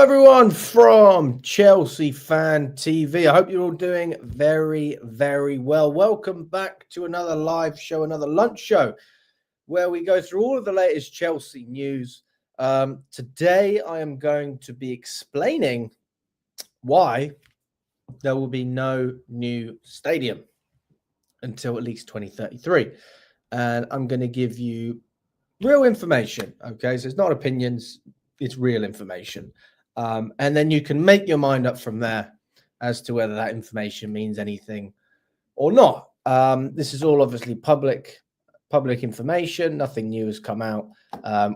everyone from Chelsea Fan TV. I hope you're all doing very, very well. Welcome back to another live show, another lunch show, where we go through all of the latest Chelsea news. Today, I am going to be explaining why there will be no new stadium until at least 2033. And I'm going to give you real information, okay? So it's not opinions, it's real information. And then you can make your mind up from there as to whether that information means anything or not. This is all obviously public information. Nothing new has come out.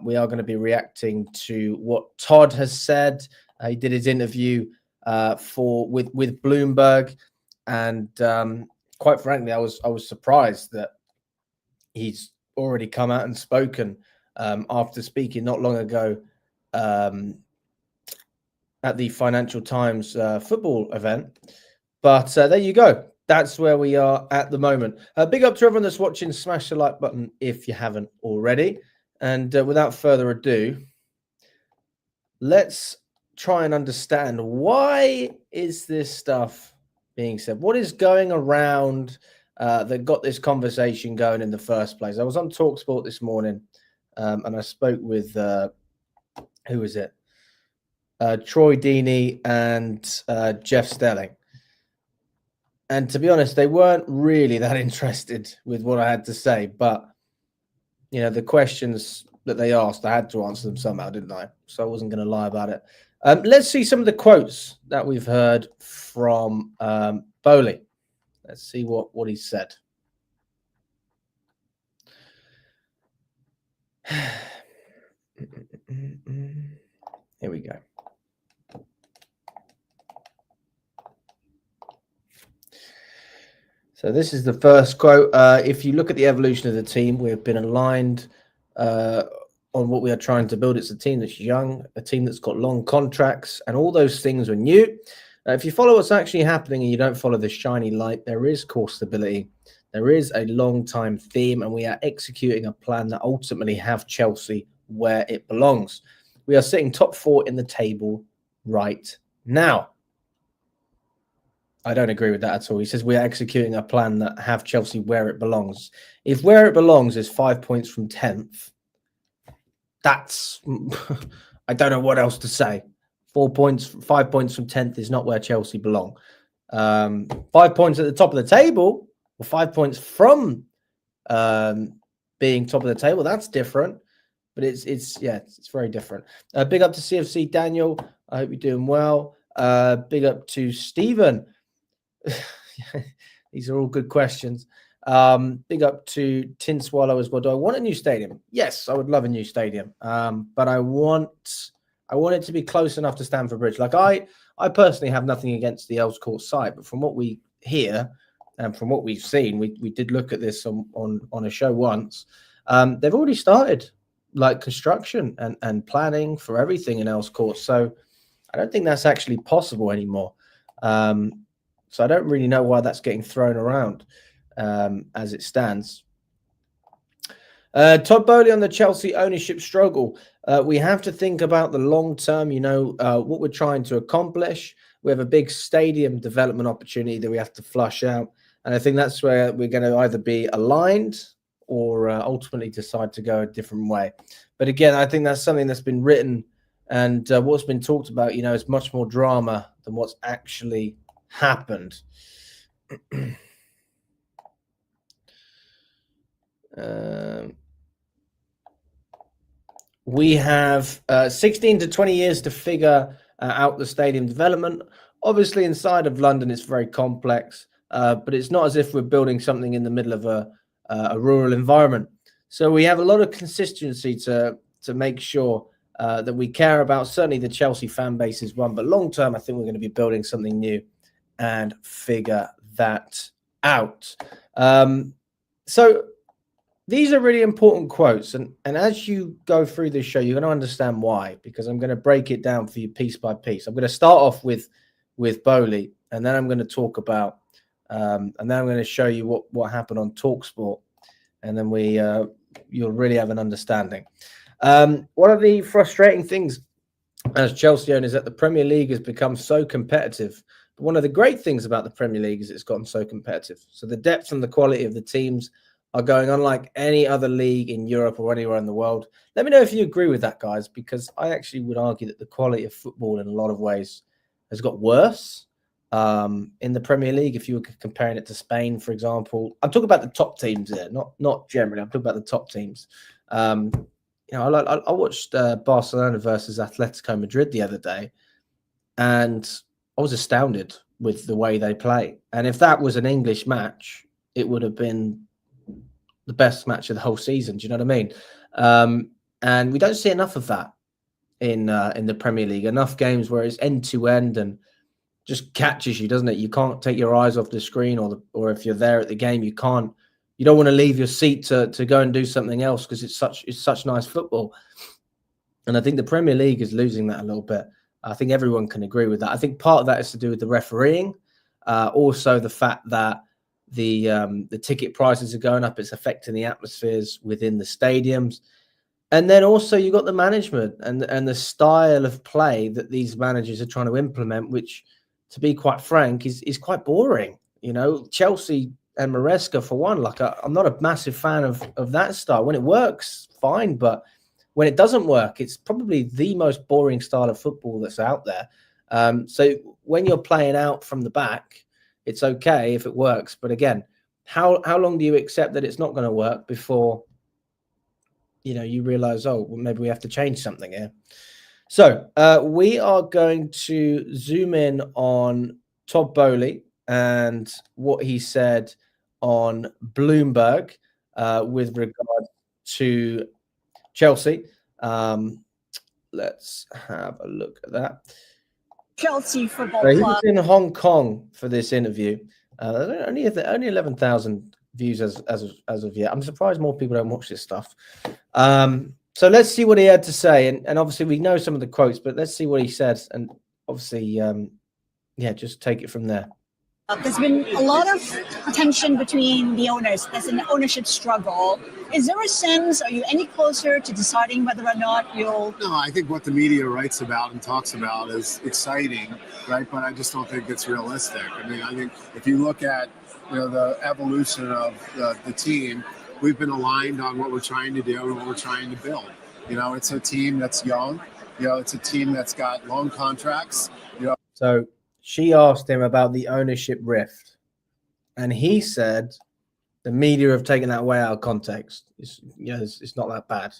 We are going to be reacting to what Todd has said. He did his interview with Bloomberg, and quite frankly, I was surprised that he's already come out and spoken after speaking not long ago at the Financial Times football event. But there you go. That's where we are at the moment. Big up to everyone that's watching. Smash the like button if you haven't already. And without further ado, let's try and understand, why is this stuff being said? What is going around that got this conversation going in the first place? I was on TalkSport this morning, and I spoke with who was it? Troy Deeney and Jeff Stelling. And to be honest, they weren't really that interested with what I had to say. But, you know, the questions that they asked, I had to answer them somehow, didn't I? So I wasn't going to lie about it. Let's see some of the quotes that we've heard from Boehly. Let's see what he said. Here we go. So this is the first quote. If you look at the evolution of the team, we've been aligned on what we are trying to build. It's a team that's young, a team that's got long contracts, and all those things are new. If you follow what's actually happening and you don't follow the shiny light, there is core stability. There is a long-time theme, and we are executing a plan that ultimately have Chelsea where it belongs. We are sitting top 4 in the table right now. I don't agree with that at all. He says we are executing a plan that have Chelsea where it belongs. If where it belongs is 5 points from 10th, that's I don't know what else to say. 5 points from 10th is not where Chelsea belong. 5 points at the top of the table, or 5 points from being top of the table, that's different. But it's very different. Big up to CFC Daniel. I hope you're doing well. Big up to Stephen. These are all good questions. Big up to Tin Swallow as well. Do I want a new stadium? Yes, I would love a new stadium. But I want it to be close enough to Stamford Bridge. Like I personally have nothing against the Earls Court site, but from what we hear and from what we've seen, we did look at this on a show once. They've already started like construction and planning for everything in Earls Court. So I don't think that's actually possible anymore. So I don't really know why that's getting thrown around as it stands. Todd Boehly on the Chelsea ownership struggle. We have to think about the long term, what we're trying to accomplish. We have a big stadium development opportunity that we have to flush out. And I think that's where we're going to either be aligned or ultimately decide to go a different way. But again, I think that's something that's been written, and what's been talked about, is much more drama than what's actually happened. We have 16 to 20 years to figure out the stadium development. Obviously, inside of London, it's very complex, but it's not as if we're building something in the middle of a rural environment. So we have a lot of consistency to make sure that we care about. Certainly the Chelsea fan base is one, but long term, I think we're going to be building something new and figure that out. So these are really important quotes. And as you go through this show, you're going to understand why, because I'm going to break it down for you piece by piece. I'm going to start off with Boehly, and then I'm going to talk about, and then I'm going to show you what happened on TalkSport. And then you'll really have an understanding. One of the frustrating things as Chelsea owners, that the Premier League has become so competitive. But one of the great things about the Premier League is it's gotten so competitive. So the depth and the quality of the teams are going unlike any other league in Europe or anywhere in the world. Let me know if you agree with that, guys, because I actually would argue that the quality of football in a lot of ways has got worse in the Premier League. If you were comparing it to Spain, for example, I'm talking about the top teams there, not generally. I'm talking about the top teams. I watched Barcelona versus Atletico Madrid the other day, and I was astounded with the way they play. And if that was an English match, it would have been the best match of the whole season. Do you know what I mean? And we don't see enough of that in the Premier League. Enough games where it's end to end and just catches you, doesn't it? You can't take your eyes off the screen, or if you're there at the game, you don't want to leave your seat to go and do something else because it's such nice football. And I think the Premier League is losing that a little bit. I think everyone can agree with that. I think part of that is to do with the refereeing, also the fact that the ticket prices are going up. It's affecting the atmospheres within the stadiums. And then also you've got the management and the style of play that these managers are trying to implement, which, to be quite frank, is quite boring. You know, Chelsea and Maresca, for one, I'm not a massive fan of that style. When it works, fine, but when it doesn't work, it's probably the most boring style of football that's out there. So when you're playing out from the back, it's okay if it works. But again, how long do you accept that it's not going to work before you realize, well, maybe we have to change something here? So we are going to zoom in on Todd Boehly and what he said on Bloomberg with regard to Chelsea. Let's have a look at that. Chelsea Football Club. He was in Hong Kong for this interview. Only 11,000 views as of yet. I'm surprised more people don't watch this stuff. So let's see what he had to say, and obviously we know some of the quotes, but let's see what he said, and obviously, just take it from there. There's been a lot of tension between the owners. There's an ownership struggle. Is there a sense, are you any closer to deciding whether or not you'll... No, I think what the media writes about and talks about is exciting, right? But I just don't think it's realistic. I mean, I think if you look at the evolution of the team, we've been aligned on what we're trying to do and what we're trying to build. It's a team that's young. It's a team that's got long contracts. So she asked him about the ownership rift, and he said the media have taken that way out of context. It's not that bad.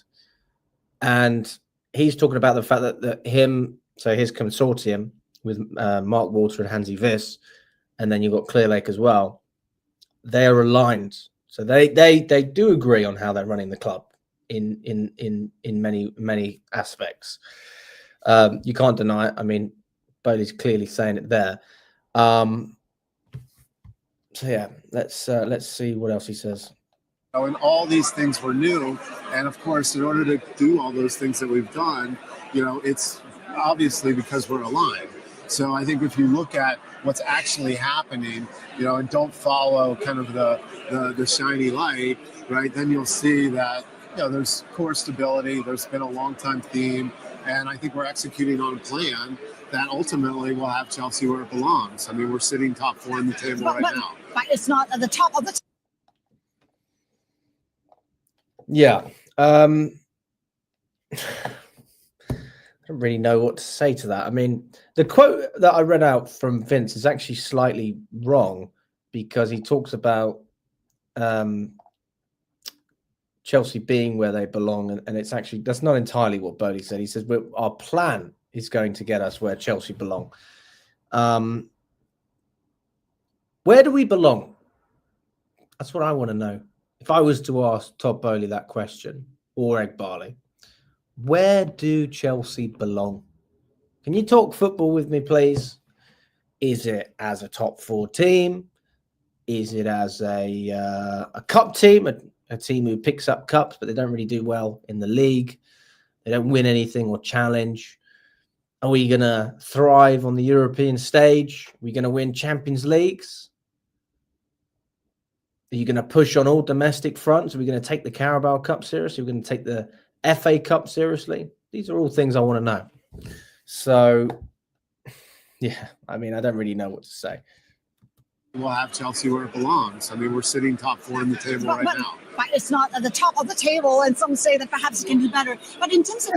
And he's talking about the fact that his consortium with Mark Walter and Hansi Wiss, and then you've got Clearlake as well, they are aligned. So they do agree on how they're running the club in many aspects. You can't deny it. I mean, Boehly's clearly saying it there. Let's see what else he says. And all these things were new, and of course, in order to do all those things that we've done, it's obviously because we're aligned. So I think if you look at what's actually happening, and don't follow kind of the shiny light, right, then you'll see that there's core stability. There's been a long time theme, and I think we're executing on a plan that ultimately will have Chelsea where it belongs. I mean, we're sitting top 4 in the table right now. But it's not at the top of the... Yeah. I don't really know what to say to that. I mean, the quote that I read out from Vince is actually slightly wrong, because he talks about Chelsea being where they belong, and it's actually, that's not entirely what Boehly said. He says, our plan is going to get us where Chelsea belong. Where do we belong? That's what I want to know. If I was to ask Todd Boehly that question, or Egg Barley, where do Chelsea belong? Can you talk football with me, please? Is it as a top 4 team? Is it as a cup team, a team who picks up cups, but they don't really do well in the league? They don't win anything or challenge. Are we going to thrive on the European stage? Are we going to win Champions Leagues? Are you going to push on all domestic fronts? Are we going to take the Carabao Cup seriously? Are we going to take the FA Cup seriously? These are all things I want to know. So, yeah, I mean, I don't really know what to say. We'll have Chelsea where it belongs. I mean, we're sitting top 4 in the table right now. But it's not at the top of the table, and some say that perhaps it can do better. But in terms of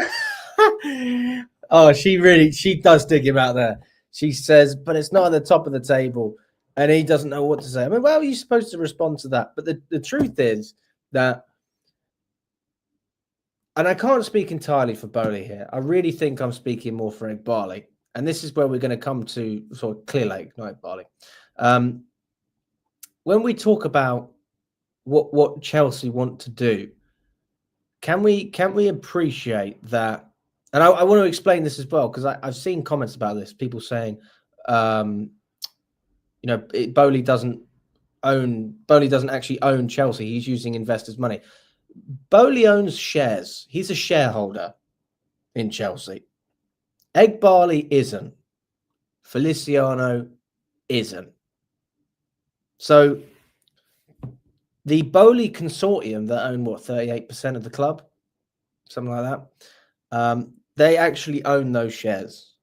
oh, she does dig him out there. She says, but it's not at the top of the table, and he doesn't know what to say. I mean, well, you're supposed to respond to that. But the truth is that, and I can't speak entirely for Boehly here. I really think I'm speaking more for Boehly. And this is where we're going to come to sort of Clearlake, not Boehly. When we talk about what Chelsea want to do, can we appreciate that? And I want to explain this as well, because I've seen comments about this. People saying, Boehly doesn't actually own Chelsea. He's using investors' money. Boehly owns shares. He's a shareholder in Chelsea. Barley isn't. Feliciano isn't. So the Boehly consortium that own 38% of the club, something like that. They actually own those shares.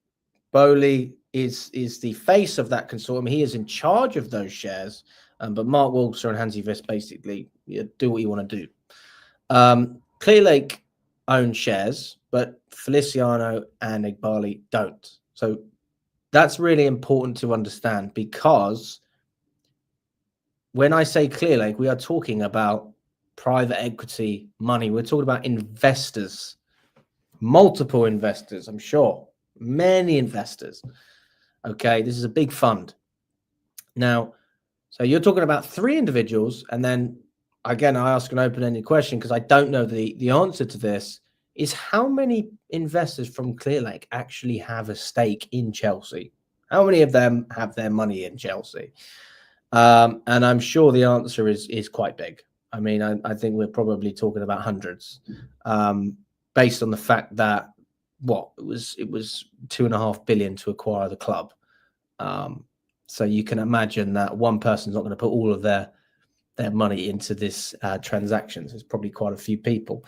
Boehly is the face of that consortium. He is in charge of those shares. But Mark Walser and Hansi Wiss basically do what you want to do. Clearlake own shares, but Feliciano and Eghbali don't. So that's really important to understand, because when I say Clearlake, we are talking about private equity money. We're talking about investors, multiple investors, I'm sure, many investors. Okay, this is a big fund. Now, so you're talking about 3 individuals, and then again, I ask an open-ended question because I don't know the answer to this, is how many investors from Clearlake actually have a stake in Chelsea? How many of them have their money in Chelsea? And I'm sure the answer is quite big. I mean, I think we're probably talking about hundreds, based on the fact that it was 2.5 billion to acquire the club. So you can imagine that one person's not going to put all of their money into this transaction. So it's probably quite a few people.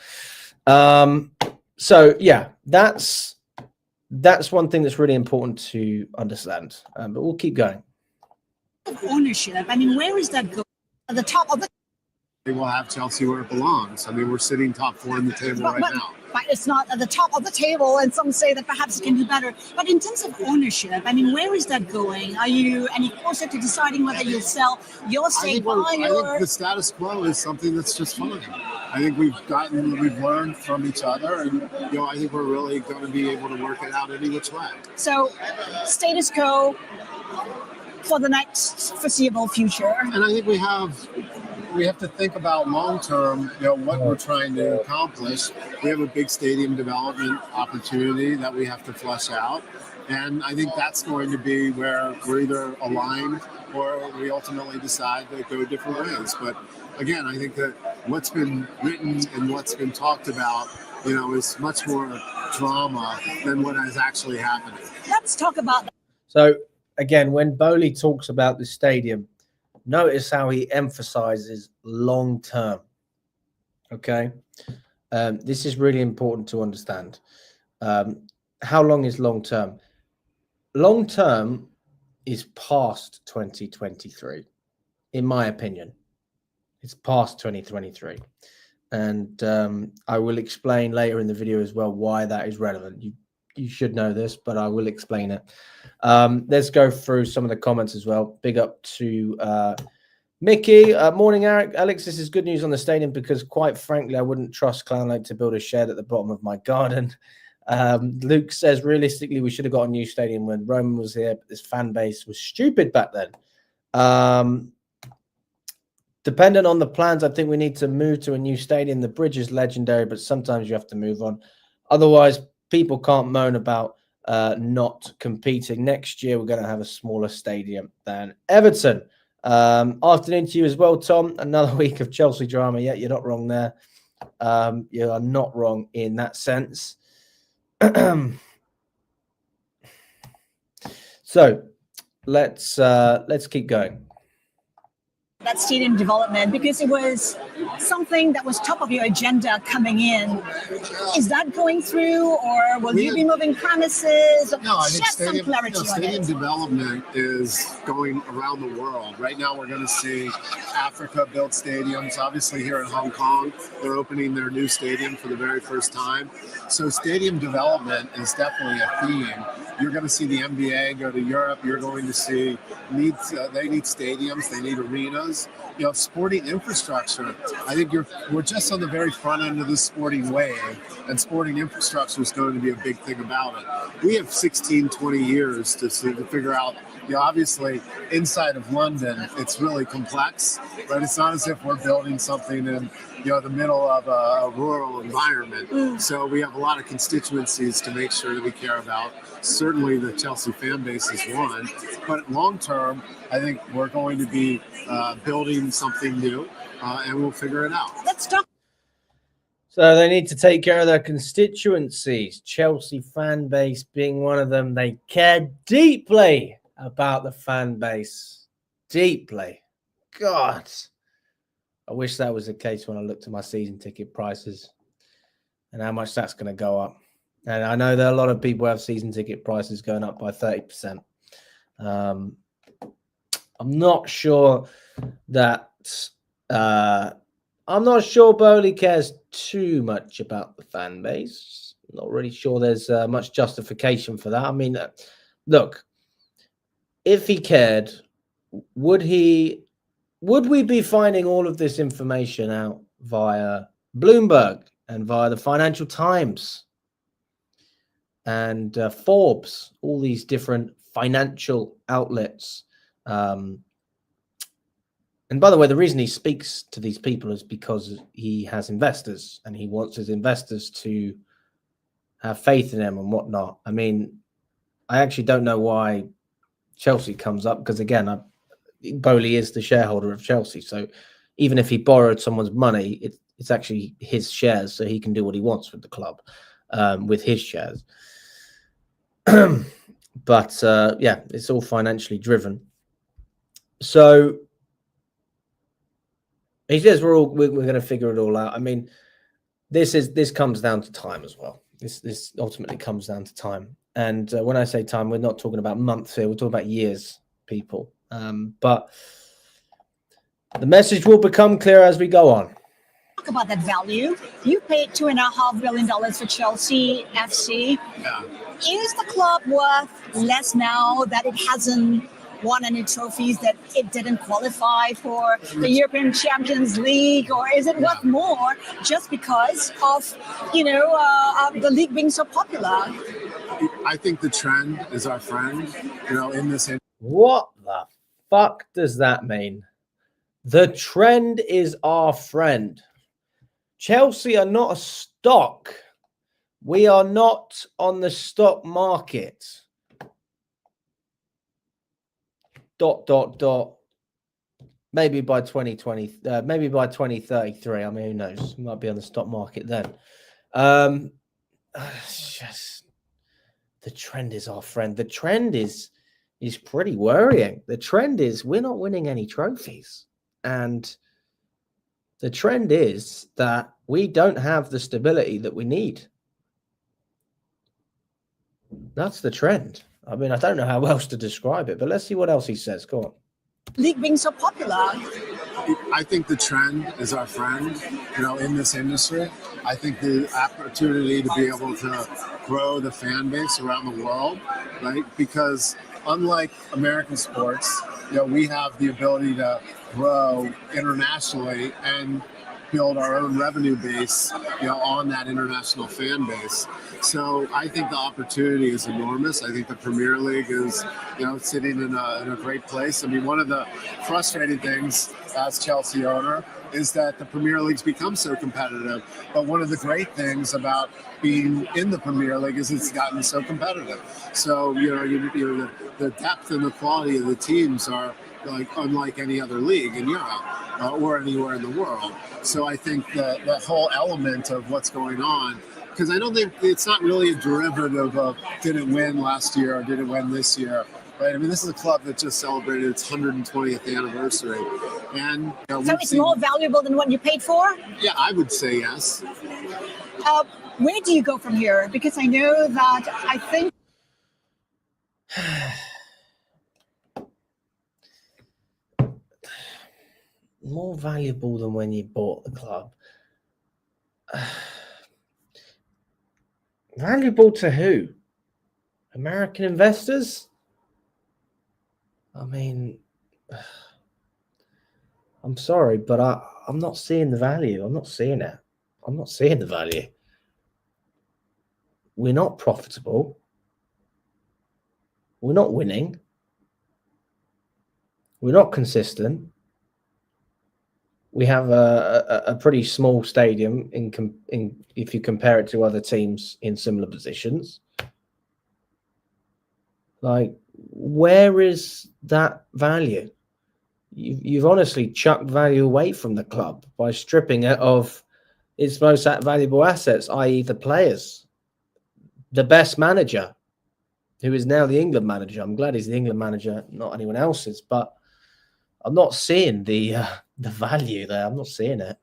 So yeah, that's one thing that's really important to understand. But we'll keep going. ownership, I mean, where is that going? At the top of the We'll have Chelsea where it belongs. I mean, we're sitting top 4 in the table right now. But it's not at the top of the table, and some say that perhaps it can do better. But in terms of ownership, I mean, where is that going? Are you any closer to deciding whether you'll sell your stake? I think the status quo is something that's just fine. I think we've learned from each other, and I think we're really going to be able to work it out any which way. So, status quo for the next foreseeable future. And I think we have to think about long term, what we're trying to accomplish. We have a big stadium development opportunity that we have to flesh out. And I think that's going to be where we're either aligned or we ultimately decide to go different ways. But again, I think that what's been written and what's been talked about, is much more drama than what is actually happening. Let's talk about that. So again, when Boehly talks about the stadium, notice how he emphasizes long term. Okay, this is really important to understand. How long is long term? Long term is past 2023, in my opinion. It's past 2023, and I will explain later in the video as well why that is relevant. You should know this, but I will explain it. Let's go through some of the comments as well. Big up to Mickey. Morning, Eric. Alex, this is good news on the stadium because, quite frankly, I wouldn't trust Clown Lake to build a shed at the bottom of my garden. Luke says, realistically, we should have got a new stadium when Roman was here, but this fan base was stupid back then. Dependent on the plans, I think we need to move to a new stadium. The bridge is legendary, but sometimes you have to move on. Otherwise, people can't moan about not competing. Next year, we're going to have a smaller stadium than Everton. Afternoon to you as well, Tom. Another week of Chelsea drama. Yeah, you're not wrong there. You are not wrong in that sense. So let's keep going. that stadium development, because it was something that was top of your agenda coming in. Is that going through, or will you be moving premises? No, I think some clarity on stadium it. development is going around the world. Right now, we're going to see Africa build stadiums. Obviously, here in Hong Kong, they're opening their new stadium for the very first time. So stadium development is definitely a theme. You're going to see the NBA go to Europe. You're going to see they need stadiums. They need arenas. You know, sporting infrastructure. I think we're just on the very front end of this sporting wave, and sporting infrastructure is going to be a big thing about it. We have 16, 20 years to figure out. You know, obviously, inside of London, it's really complex, but it's not as if we're building something in the middle of a rural environment. So we have a lot of constituencies to make sure that we care about. Certainly, the Chelsea fan base is one, but long term, I think we're going to be building something new, and we'll figure it out. Let's talk. So they need to take care of their constituencies. Chelsea fan base being one of them. They care deeply about the fan base. Deeply. God. I wish that was the case when I looked at my season ticket prices and how much that's going to go up. And I know that a lot of people have season ticket prices going up by 30%. I'm not sure that Boehly cares too much about the fan base. Not really sure there's much justification for that. I mean, look, if he cared, would we be finding all of this information out via Bloomberg and via the Financial Times and Forbes, all these different financial outlets? And by the way, the reason he speaks to these people is because he has investors and he wants his investors to have faith in him and whatnot. I mean, I actually don't know why Chelsea comes up, because again, Boehly is the shareholder of Chelsea. So even if he borrowed someone's money, it's actually his shares, so he can do what he wants with the club, with his shares. But yeah, it's all financially driven. So he says we're going to figure it all out. I mean, this comes down to time as well. This ultimately comes down to time. And when I say time, we're not talking about months here. We're talking about years, people. But the message will become clear as we go on. Talk about that value. You paid $2.5 billion for Chelsea FC. Yeah. Is the club worth less now that it hasn't won any trophies, that it didn't qualify for the European Champions League, or is it worth more just because of the league being so popular? I think the trend is our friend. In this. What the fuck does that mean? The trend is our friend. Chelsea are not a stock. We are not on the stock market. ... Maybe by 2020, maybe by 2033. I mean, who knows? We might be on the stock market then. Just the trend is our friend. The trend is pretty worrying. The trend is we're not winning any trophies, and the trend is that we don't have the stability that we need. That's the trend. I mean, I don't know how else to describe it, but let's see what else he says. Go on. League being so popular. I think the trend is our friend, in this industry. I think the opportunity to be able to grow the fan base around the world, right? Because unlike American sports, we have the ability to grow internationally and build our own revenue base, on that international fan base. So I think the opportunity is enormous. I think the Premier League is, sitting in a great place. I mean, one of the frustrating things as Chelsea owner is that the Premier League's become so competitive. But one of the great things about being in the Premier League is it's gotten so competitive. So, the depth and the quality of the teams are unlike any other league in Europe or anywhere in the world. So I think that whole element of what's going on, because I don't think it's not really a derivative of did it win last year or did it win this year. right? I mean, this is a club that just celebrated its 120th anniversary, and so it's more valuable than what you paid for. Yeah, I would say yes. Where do you go from here? Because I know that I think more valuable than when you bought the club. Valuable to who? American investors? I mean, I'm sorry, but I'm not seeing the value. I'm not seeing it. I'm not seeing the value. We're not profitable. We're not winning. We're not consistent. We have a pretty small stadium in if you compare it to other teams in similar positions. Like, where is that value? You've honestly chucked value away from the club by stripping it of its most valuable assets, i.e. the players, the best manager, who is now the England manager. I'm glad he's the England manager, not anyone else's, but I'm not seeing the value there. I'm not seeing it.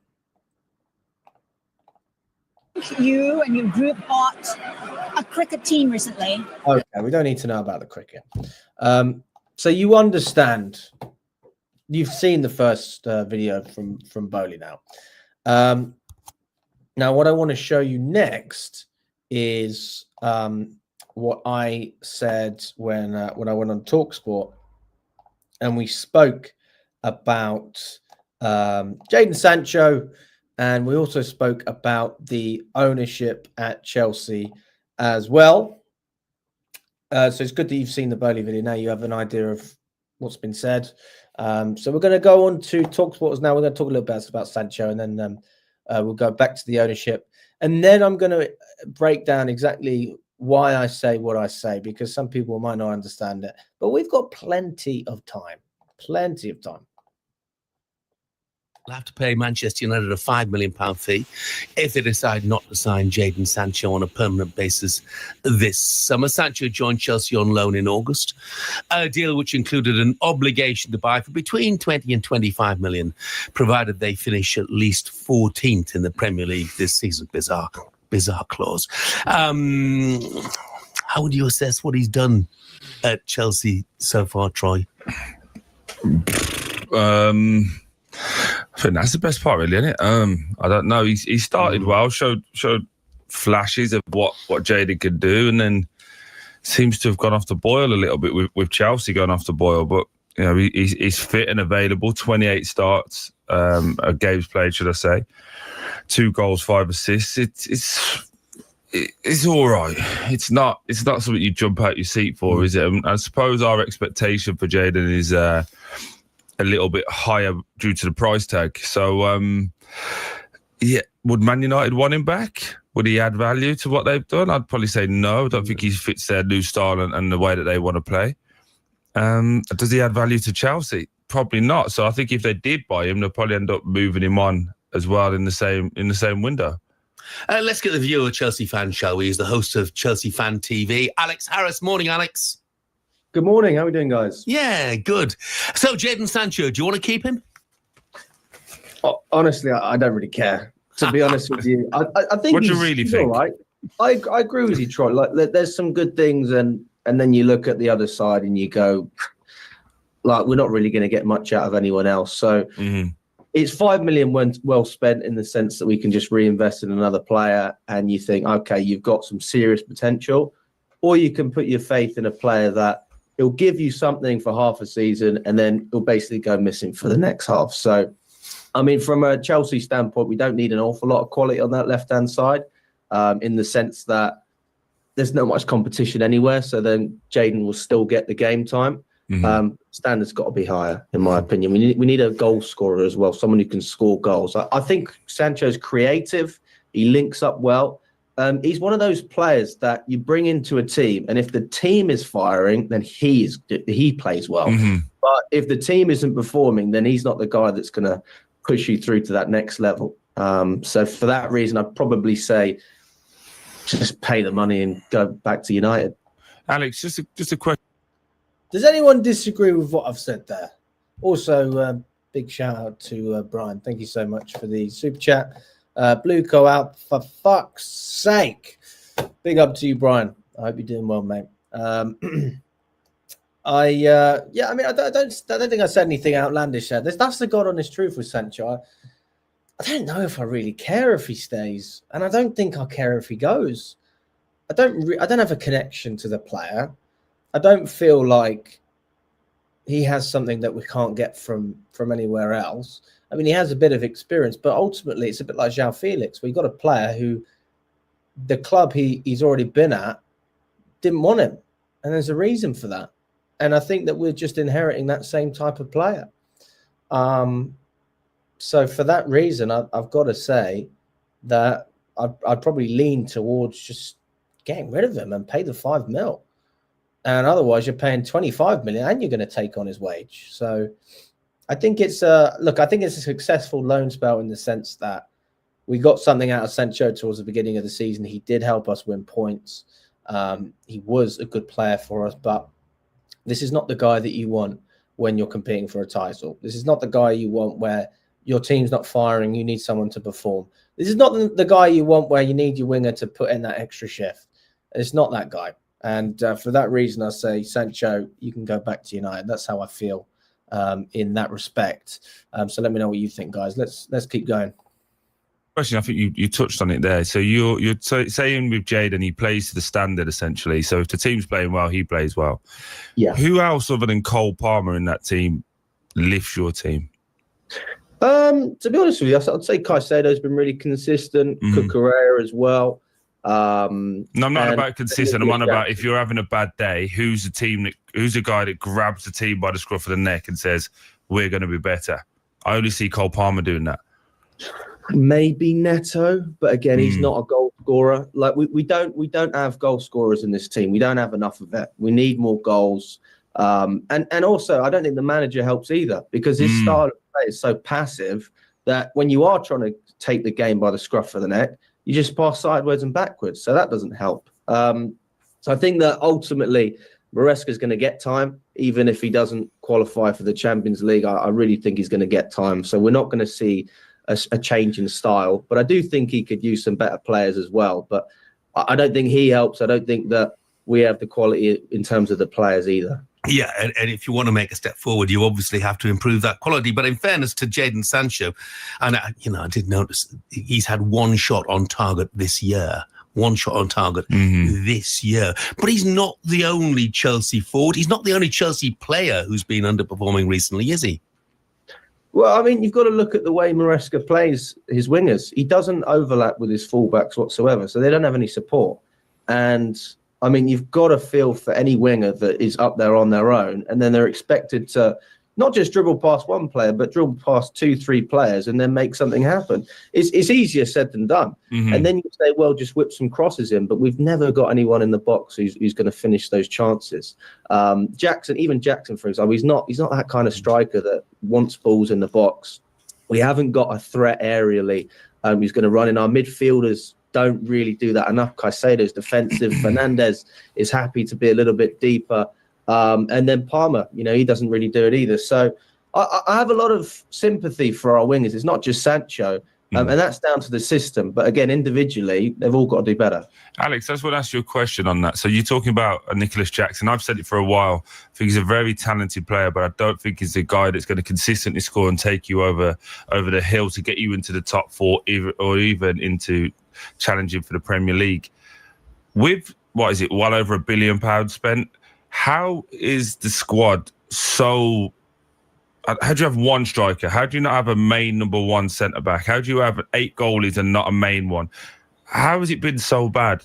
you and your group bought a cricket team recently. Okay, we don't need to know about the cricket. So you understand. You've seen the first video from Boehly now. Now, what I want to show you next is what I said when I went on TalkSport, and we spoke about Jadon Sancho, and we also spoke about the ownership at Chelsea as well. So it's good that you've seen the Boehly video. Now you have an idea of what's been said. So we're going to go on to TalkSport now. We're going to talk a little bit about Sancho, and then we'll go back to the ownership. And then I'm going to break down exactly why I say what I say, because some people might not understand it. But we've got plenty of time. Plenty of time. They'll have to pay Manchester United a £5 million fee if they decide not to sign Jadon Sancho on a permanent basis this summer. Sancho joined Chelsea on loan in August, a deal which included an obligation to buy for between 20 and 25 million, provided they finish at least 14th in the Premier League this season. Bizarre clause. How would you assess what he's done at Chelsea so far, Troy? I think that's the best part, really, isn't it? I don't know. He started well, showed flashes of what Jadon could do, and then seems to have gone off the boil a little bit with Chelsea going off the boil. But you know, he's fit and available. 28 starts, games played, should I say? 2 goals, 5 assists. It's all right. It's not something you jump out your seat for, is it? I suppose our expectation for Jadon is a little bit higher due to the price tag. So, yeah, would Man United want him back? Would he add value to what they've done? I'd probably say no. I don't think he fits their new style and the way that they want to play. Does he add value to Chelsea? Probably not. So I think if they did buy him, they'll probably end up moving him on as well in the same window. Let's get the view of a Chelsea fan, shall we? He's the host of Chelsea Fan TV, Alex Harris. Morning, Alex. Good morning. How are we doing, guys? Yeah, good. So, Jadon Sancho, do you want to keep him? Honestly, I don't really care. To be honest with you, I think what do you really think? All right. I agree with you, Troy. Like, there's some good things, and then you look at the other side and you go, like, we're not really going to get much out of anyone else. So it's 5 million well spent in the sense that we can just reinvest in another player, and you think, okay, you've got some serious potential, or you can put your faith in a player that it'll give you something for half a season and then it'll basically go missing for the next half. So, I mean, from a Chelsea standpoint, we don't need an awful lot of quality on that left-hand side, in the sense that there's not much competition anywhere. So then Jadon will still get the game time. Standards got to be higher, in my opinion. We need a goal scorer as well, someone who can score goals. I think Sancho's creative. He links up well. He's one of those players that you bring into a team, and if the team is firing, then he plays well. But if the team isn't performing, then he's not the guy that's going to push you through to that next level. So for that reason, I'd probably say just pay the money and go back to United. Alex, just a question. Does anyone disagree with what I've said there? Also, big shout out to Brian. Thank you so much for the super chat. Blue Co out for fuck's sake. Big up to you, Brian. I hope you're doing well, mate. I don't think I said anything outlandish there. That's the God honest truth with Sancho. I don't know if I really care if he stays, and I don't think I care if he goes. I don't have a connection to the player. I don't feel like he has something that we can't get from anywhere else. I mean, he has a bit of experience, but ultimately it's a bit like João Felix, where you got a player who the club he's already been at didn't want him, and there's a reason for that. And I think that we're just inheriting that same type of player. So for that reason, I've got to say that I'd probably lean towards just getting rid of him and pay the 5 mil. And otherwise, you're paying 25 million and you're going to take on his wage. So I think it's I think it's a successful loan spell in the sense that we got something out of Sancho towards the beginning of the season. He did help us win points. He was a good player for us, but this is not the guy that you want when you're competing for a title. This is not the guy you want where your team's not firing, you need someone to perform. This is not the guy you want where you need your winger to put in that extra shift. It's not that guy. And for that reason, I say, Sancho, you can go back to United. That's how I feel in that respect. So let me know what you think, guys. Let's keep going. Question, I think you touched on it there. So you're saying with Jadon, he plays to the standard essentially. So if the team's playing well, he plays well. Yeah. Who else other than Cole Palmer in that team lifts your team? To be honest with you, I'd say Caicedo's been really consistent. Cucurella as well. No, I'm not about consistent. I'm on about if you're having a bad day, who's the guy that grabs the team by the scruff of the neck and says, we're going to be better? I only see Cole Palmer doing that. Maybe Neto, but again, he's not a goal scorer. Like we don't have goal scorers in this team. We don't have enough of it. We need more goals. And also, I don't think the manager helps either because his style of play is so passive that when you are trying to take the game by the scruff of the neck, you just pass sideways and backwards. So that doesn't help. So I think that ultimately Maresca's going to get time, even if he doesn't qualify for the Champions League. I really think he's going to get time. So we're not going to see a change in style. But I do think he could use some better players as well. But I don't think he helps. I don't think that we have the quality in terms of the players either. Yeah, and if you want to make a step forward, you obviously have to improve that quality. But in fairness to Jadon Sancho, and I did notice he's had one shot on target this year. One shot on target this year. But he's not the only Chelsea forward. He's not the only Chelsea player who's been underperforming recently, is he? Well, I mean, you've got to look at the way Maresca plays his wingers. He doesn't overlap with his fullbacks whatsoever, so they don't have any support. And I mean, you've got to feel for any winger that is up there on their own, and then they're expected to not just dribble past one player, but dribble past 2-3 players and then make something happen. It's easier said than done. And then you say, well, just whip some crosses in, but we've never got anyone in the box who's going to finish those chances. Jackson, for example, he's not that kind of striker that wants balls in the box. We haven't got a threat aerially who's going to run in. Our midfielders don't really do that enough. Caicedo's defensive. Fernandez is happy to be a little bit deeper. And then Palmer, he doesn't really do it either. So I have a lot of sympathy for our wingers. It's not just Sancho, and that's down to the system. But again, individually, they've all got to do better. Alex, I just want to ask you a question on that. So you're talking about Nicholas Jackson. I've said it for a while. I think he's a very talented player, but I don't think he's a guy that's going to consistently score and take you over the hill to get you into the top 4 or even into challenging for the Premier League. With, well over £1 billion spent, how is the squad so... How do you have one striker? How do you not have a main number 1 centre-back? How do you have 8 goalies and not a main one? How has it been so bad?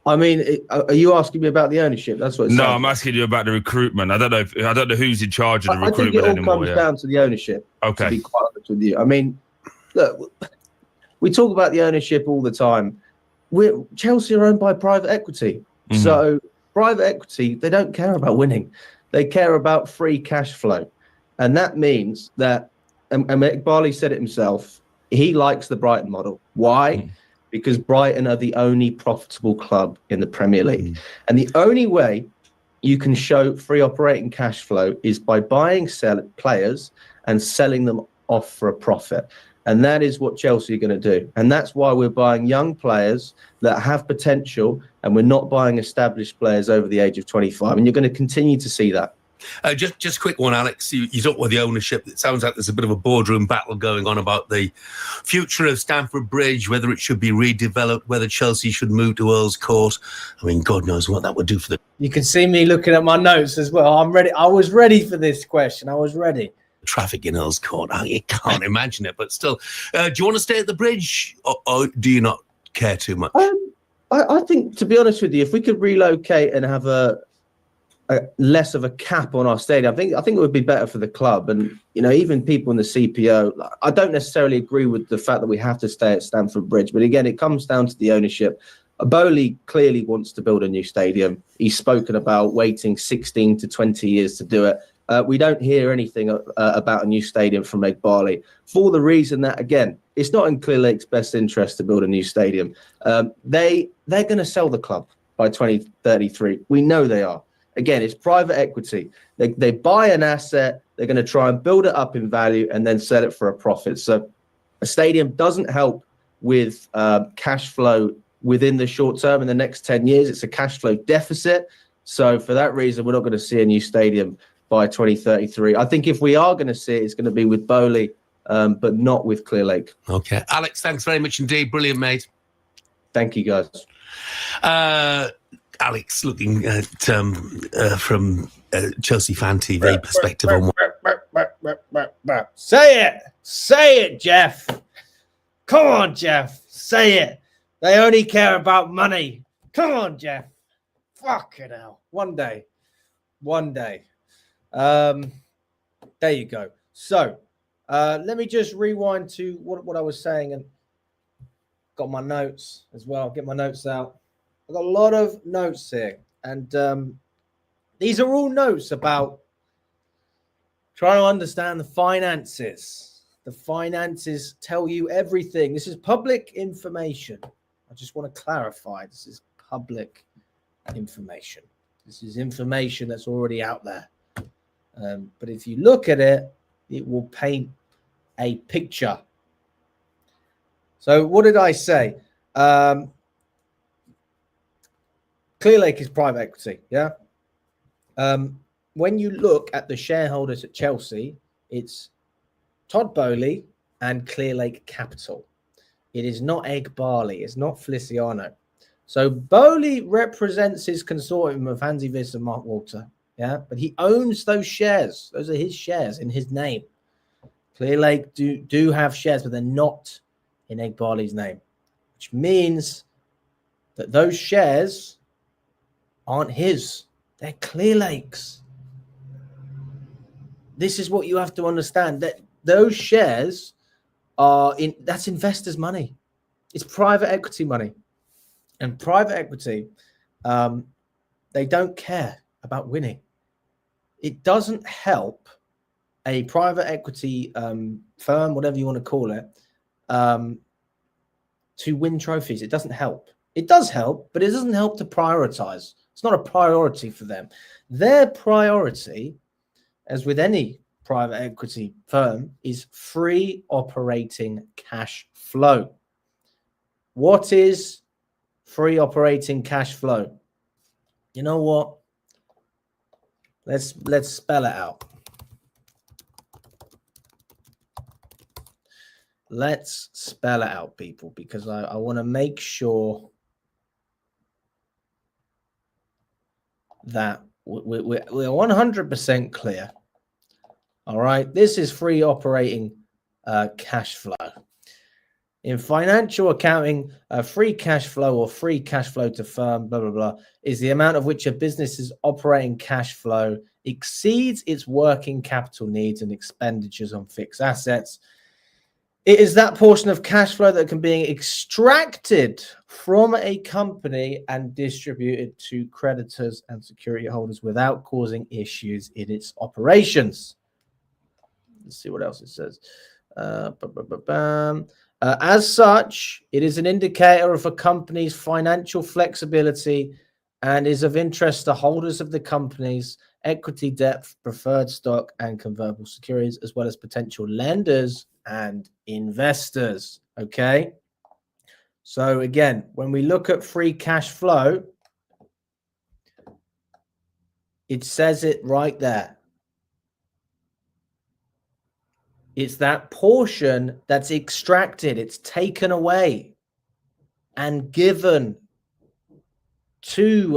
I mean, are you asking me about the ownership? That's what. No, I'm asking you about the recruitment. I don't know who's in charge of the recruitment anymore. I think it all comes down to the ownership. Okay. To be quite honest with you, I mean, look, we talk about the ownership all the time. Chelsea are owned by private equity, so private equity, they don't care about winning; they care about free cash flow, and that means that. And Boehly said it himself. He likes the Brighton model. Why? Because Brighton are the only profitable club in the Premier League. And the only way you can show free operating cash flow is by buying players and selling them off for a profit. And that is what Chelsea are going to do. And that's why we're buying young players that have potential, and we're not buying established players over the age of 25. And you're going to continue to see that. Just a quick one, Alex. You talk about the ownership. It sounds like there's a bit of a boardroom battle going on about the future of Stamford Bridge, whether it should be redeveloped, whether Chelsea should move to Earl's Court. I mean, God knows what that would do for the... You can see me looking at my notes as well. I'm ready. I was ready for this question. I was ready. Traffic in Earl's Court. You can't imagine it, but still. Do you want to stay at the bridge, or do you not care too much? I think, to be honest with you, if we could relocate and have a less of a cap on our stadium, I think it would be better for the club. And even people in the CPO, I don't necessarily agree with the fact that we have to stay at Stamford Bridge, but again, it comes down to the ownership. Boehly clearly wants to build a new stadium. He's spoken about waiting 16 to 20 years to do it. We don't hear anything about a new stadium from Boehly, for the reason that, again, it's not in Clearlake's best interest to build a new stadium. They're going to sell the club by 2033. We know they are. Again, it's private equity. They buy an asset, they're going to try and build it up in value and then sell it for a profit. So a stadium doesn't help with cash flow within the short term in the next 10 years. It's a cash flow deficit. So for that reason, we're not going to see a new stadium by 2033. I think if we are going to see it, it's going to be with Boehly, but not with Clearlake. Okay. Alex, thanks very much indeed. Brilliant, mate. Thank you, guys. Alex, looking at from Chelsea Fan TV perspective on what... Say it, Jeff. Come on, Jeff. Say it. They only care about money. Come on, Jeff. Fucking hell. One day. There you go. So let me just rewind to what I was saying, and got my notes as well. Get my notes out. I've got a lot of notes here, and these are all notes about trying to understand the finances. The finances tell you everything. This is public information. I just want to clarify. This is public information. This is information that's already out there. But if you look at it, it will paint a picture. So what did I say? Clearlake is private equity, yeah? When you look at the shareholders at Chelsea, it's Todd Boehly and Clearlake Capital. It is not Egg Barley. It's not Feliciano. So Boehly represents his consortium of Hansi Wiss and Mark Walter, yeah? But he owns those shares. Those are his shares in his name. Clearlake do have shares, but they're not in Egg Barley's name, which means that those shares aren't his. They're Clearlake's. This is what you have to understand, that those shares are that's investors' money. It's private equity money. And private equity, they don't care about winning. It doesn't help a private equity firm, whatever you want to call it, to win trophies. It doesn't help. It does help, but it doesn't help to prioritize. It's not a priority for them. Their priority, as with any private equity firm, is free operating cash flow. What is free operating cash flow? You know what? Let's spell it out. Let's spell it out, people, because I want to make sure that we're 100% clear. All right, this is free operating cash flow. In financial accounting, free cash flow or free cash flow to firm, blah, blah, blah, is the amount of which a business's operating cash flow exceeds its working capital needs and expenditures on fixed assets. It is that portion of cash flow that can be extracted from a company and distributed to creditors and security holders without causing issues in its operations. Let's see what else it says. As such, it is an indicator of a company's financial flexibility and is of interest to holders of the company's equity, debt, preferred stock, and convertible securities, as well as potential lenders and investors. Okay. So again, when we look at free cash flow, it says it right there. It's that portion that's extracted, it's taken away and given to,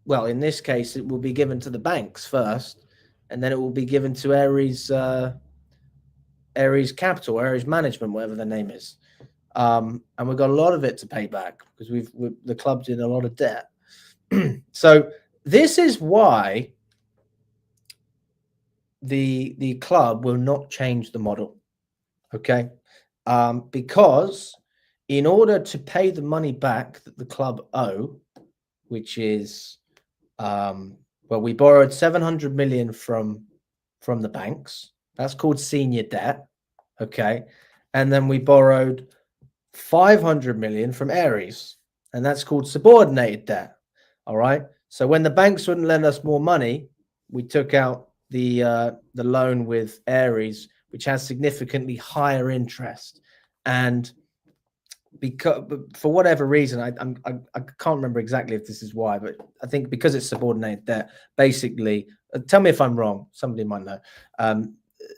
well, in this case, it will be given to the banks first, and then it will be given to Ares Capital, Ares Management, whatever the name is. And we've got a lot of it to pay back because the club's in a lot of debt. So this is why the club will not change the model, okay? Because in order to pay the money back that the club owe, which is, well, we borrowed 700 million from the banks. That's called senior debt, okay? And then we borrowed 500 million from Ares, and that's called subordinated debt. All right. So when the banks wouldn't lend us more money, we took out the loan with Ares, which has significantly higher interest. And because for whatever reason, I can't remember exactly if this is why, but I think because it's subordinated debt, basically, tell me if I'm wrong. Somebody might know.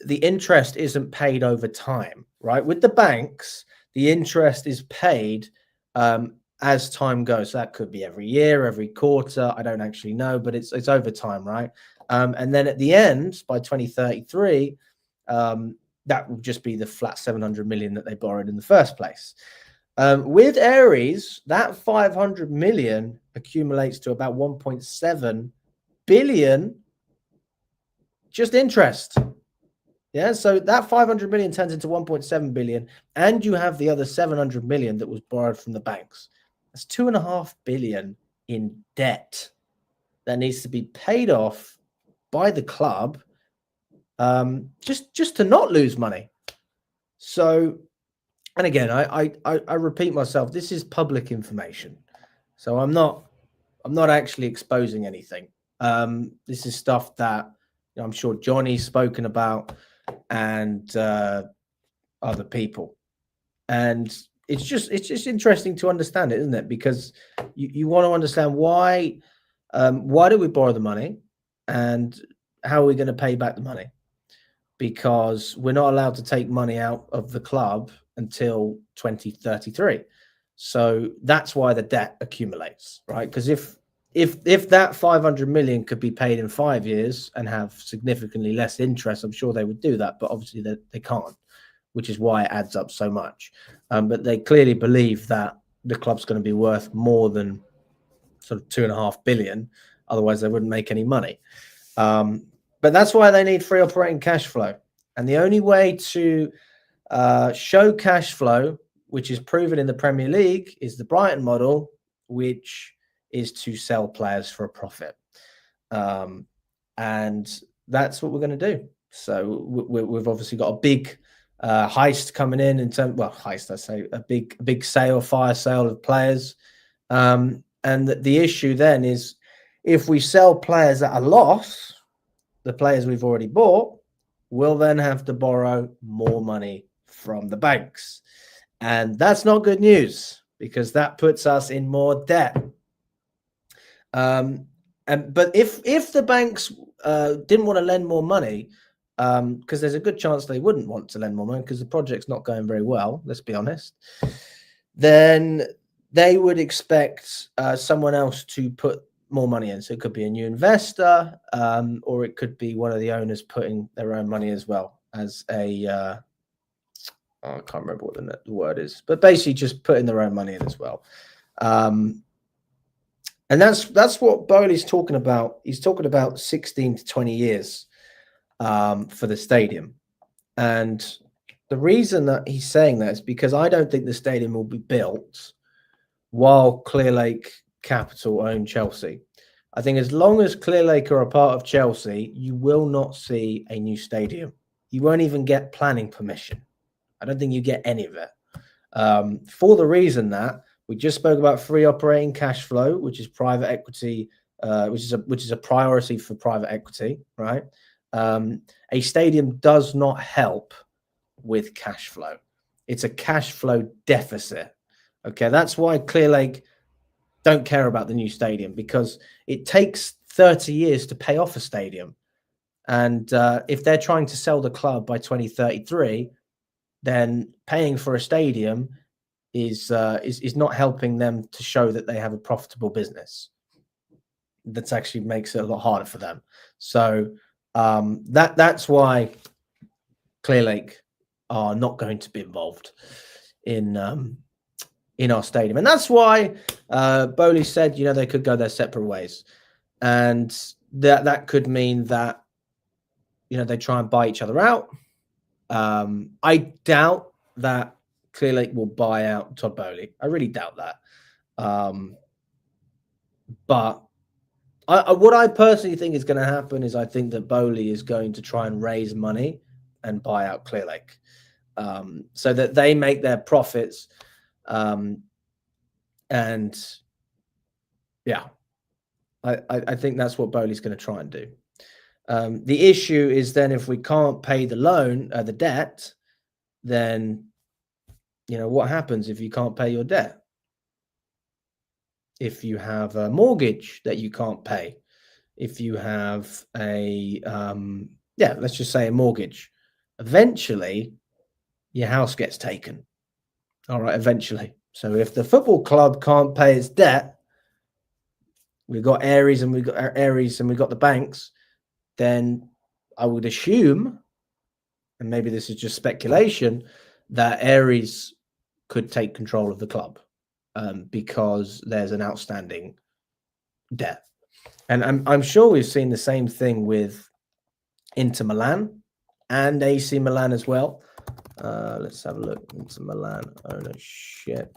The interest isn't paid over time, right? With the banks, the interest is paid as time goes. So that could be every year, every quarter. I don't actually know, but it's over time, right? And then at the end, by 2033, that will just be the flat 700 million that they borrowed in the first place. With Ares, that 500 million accumulates to about 1.7 billion just interest. Yeah, so that 500 million turns into 1.7 billion, and you have the other 700 million that was borrowed from the banks. That's 2.5 billion in debt that needs to be paid off by the club, just to not lose money. So, and again, I repeat myself. This is public information, so I'm not actually exposing anything. This is stuff that I'm sure Johnny's spoken about and other people, and it's just interesting to understand it, isn't it? Because you want to understand why do we borrow the money and how are we going to pay back the money? Because we're not allowed to take money out of the club until 2033. So that's why the debt accumulates, right? Because if that 500 million could be paid in 5 years and have significantly less interest, I'm sure they would do that, but obviously they can't, which is why it adds up so much. But they clearly believe that the club's going to be worth more than sort of 2.5 billion. Otherwise, they wouldn't make any money. But that's why they need free operating cash flow. And the only way to show cash flow, which is proven in the Premier League, is the Brighton model, which is to sell players for a profit. And that's what we're going to do. So we've obviously got a big heist coming in terms, well, heist, I say, a big fire sale of players. And the issue then is if we sell players at a loss, the players we've already bought will then have to borrow more money from the banks. And that's not good news because that puts us in more debt. But if the banks didn't want to lend more money, because there's a good chance they wouldn't want to lend more money because the project's not going very well, let's be honest, then they would expect someone else to put more money in. So it could be a new investor, or it could be one of the owners putting their own money as well as I can't remember what the word is, but basically just putting their own money in as well. And that's what Boehly's talking about. He's talking about 16 to 20 years for the stadium. And the reason that he's saying that is because I don't think the stadium will be built while Clearlake Capital own Chelsea. I think as long as Clearlake are a part of Chelsea, you will not see a new stadium. You won't even get planning permission. I don't think you get any of it. For the reason that We just spoke about free operating cash flow, which is private equity, which is a priority for private equity, right? A stadium does not help with cash flow. It's a cash flow deficit. Okay, that's why Clearlake don't care about the new stadium, because it takes 30 years to pay off a stadium. And if they're trying to sell the club by 2033, then paying for a stadium is not helping them to show that they have a profitable business. That actually makes it a lot harder for them. So that's why Clearlake are not going to be involved in our stadium, and that's why Boehly said, they could go their separate ways, and that could mean that they try and buy each other out. I doubt that Clearlake will buy out Todd Boehly. I really doubt that. But what I personally think is going to happen is I think that Boehly is going to try and raise money and buy out Clearlake, so that they make their profits. And yeah, I think that's what Boehly's going to try and do. The issue is then if we can't pay the loan, the debt, then what happens if you can't pay your debt? If you have a mortgage that you can't pay, if you have a let's just say a mortgage, eventually your house gets taken. All right, eventually. So if the football club can't pay its debt, we've got Ares and we've got the banks, then I would assume, and maybe this is just speculation, that Ares could take control of the club because there's an outstanding debt. And I'm sure we've seen the same thing with Inter Milan and AC Milan as well. Let's have a look. Inter Milan ownership.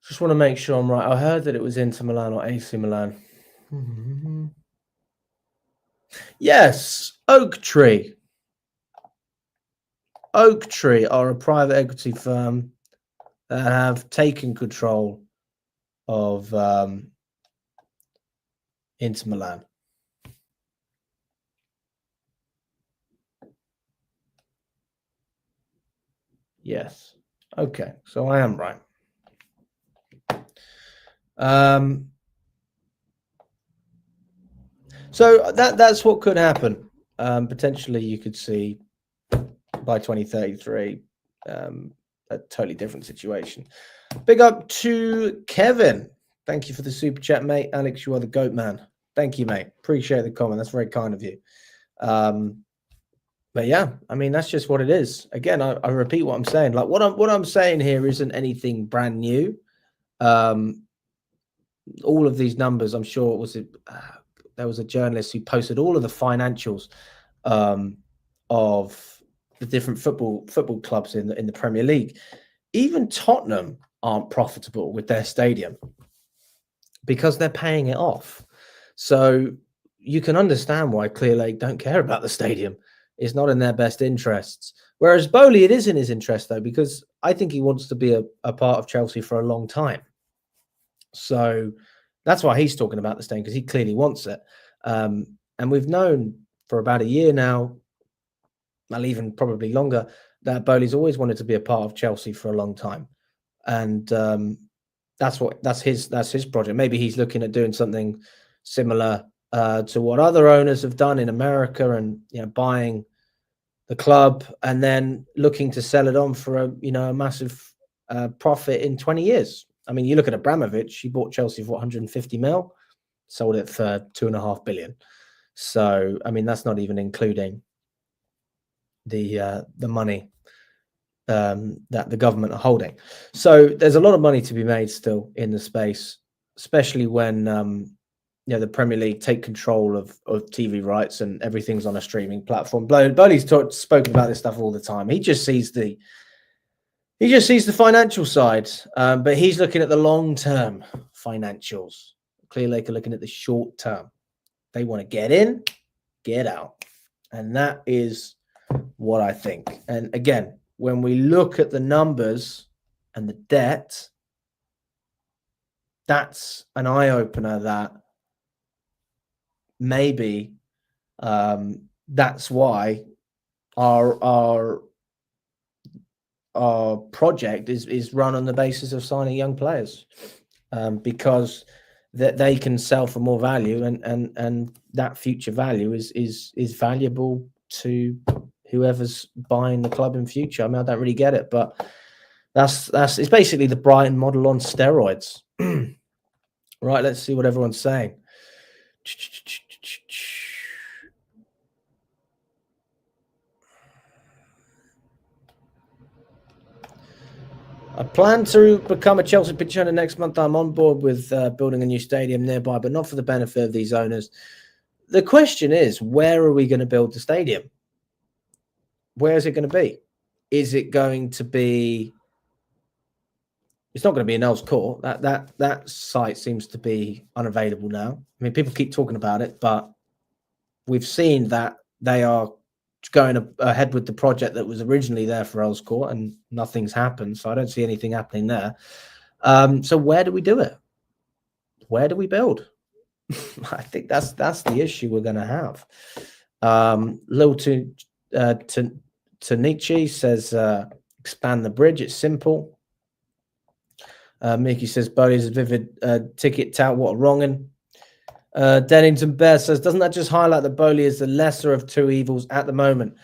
Just want to make sure I'm right. I heard that it was Inter Milan or AC Milan. Yes, Oak Tree. Oak Tree are a private equity firm that have taken control of Inter Milan. Yes. Okay, so I am right. So that's what could happen. Potentially, you could see by 2033 a totally different situation. Big up to Kevin. Thank you for the super chat, mate. Alex, you are the GOAT, man. Thank you, mate. Appreciate the comment. That's very kind of you. But yeah, I mean, that's just what it is. Again, I repeat what I'm saying. Like what I'm saying here isn't anything brand new. All of these numbers, I'm sure it was there was a journalist who posted all of the financials of the different football clubs in the Premier League. Even Tottenham aren't profitable with their stadium because they're paying it off. So you can understand why Clearlake don't care about the stadium. It's not in their best interests. Whereas Boehly, it is in his interest, though, because I think he wants to be a part of Chelsea for a long time. So that's why he's talking about the stadium, because he clearly wants it. And we've known for about a year now, well, even probably longer, that Boehly's always wanted to be a part of Chelsea for a long time. And that's his project. Maybe he's looking at doing something similar to what other owners have done in America, and buying the club and then looking to sell it on for a massive profit in 20 years. I mean, you look at Abramovich, he bought Chelsea for 150 mil, sold it for 2.5 billion. So, I mean, that's not even including the money that the government are holding. So there's a lot of money to be made still in the space, especially when the Premier League take control of TV rights and everything's on a streaming platform. Boehly's spoken about this stuff all the time. He just sees the financial side, but he's looking at the long-term financials. Clear Lake are looking at the short term. They want to get in, get out. And that is what I think. And again, when we look at the numbers and the debt, that's an eye-opener that maybe that's why our project is run on the basis of signing young players, because that they can sell for more value, and that future value is valuable to whoever's buying the club in future. I mean, I don't really get it, but it's basically the Brighton model on steroids. Right, let's see what everyone's saying. I plan to become a Chelsea pitch owner next month. I'm on board with building a new stadium nearby, but not for the benefit of these owners. The question is, where are we going to build the stadium? Where is it going to be? Is it going to be... It's not going to be in Earls Court. That site seems to be unavailable now. I mean, people keep talking about it, but we've seen that they are going ahead with the project that was originally there for Earls Court, and nothing's happened. So I don't see anything happening there. So where do we do it? Where do we build? I think that's the issue we're going to have. Lil Nietzsche says, expand the bridge. It's simple. Mickey says, Boehly's a vivid ticket tout. What a wrongin'. Dennington Bear says, doesn't that just highlight that Boehly is the lesser of two evils at the moment?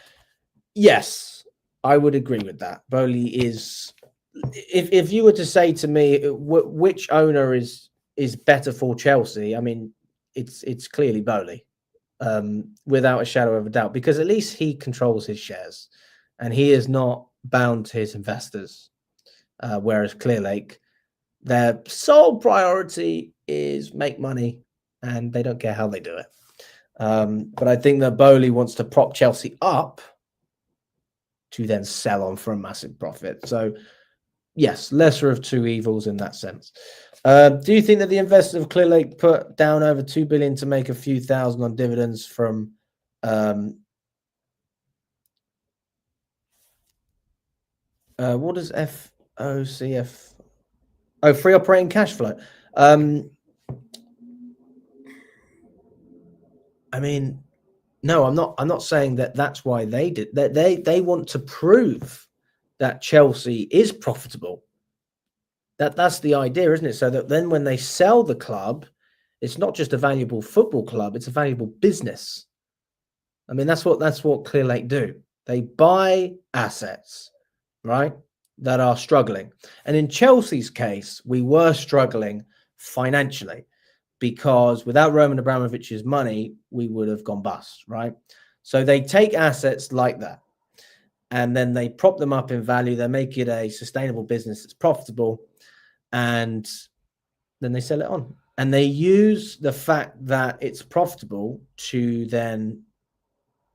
Yes, I would agree with that. Boehly is, if you were to say to me which owner is better for Chelsea, I mean, it's clearly Boehly, without a shadow of a doubt, because at least he controls his shares and he is not bound to his investors, whereas Clear Lake, their sole priority is make money, and they don't care how they do it. But I think that Boehly wants to prop Chelsea up to then sell on for a massive profit. So, yes, lesser of two evils in that sense. Do you think that the investors of Clear Lake put down over 2 billion to make a few thousand on dividends from what is FOCF? Oh, free operating cash flow. I mean, no, I'm not saying that that's why they did that. They want to prove that Chelsea is profitable. That's the idea, isn't it? So that then when they sell the club, it's not just a valuable football club, it's a valuable business. I mean, that's what Clear Lake do. They buy assets, right, that are struggling. And in Chelsea's case, we were struggling financially, because without Roman Abramovich's money, we would have gone bust, right? So they take assets like that, and then they prop them up in value. They make it a sustainable business that's profitable, and then they sell it on. And they use the fact that it's profitable to then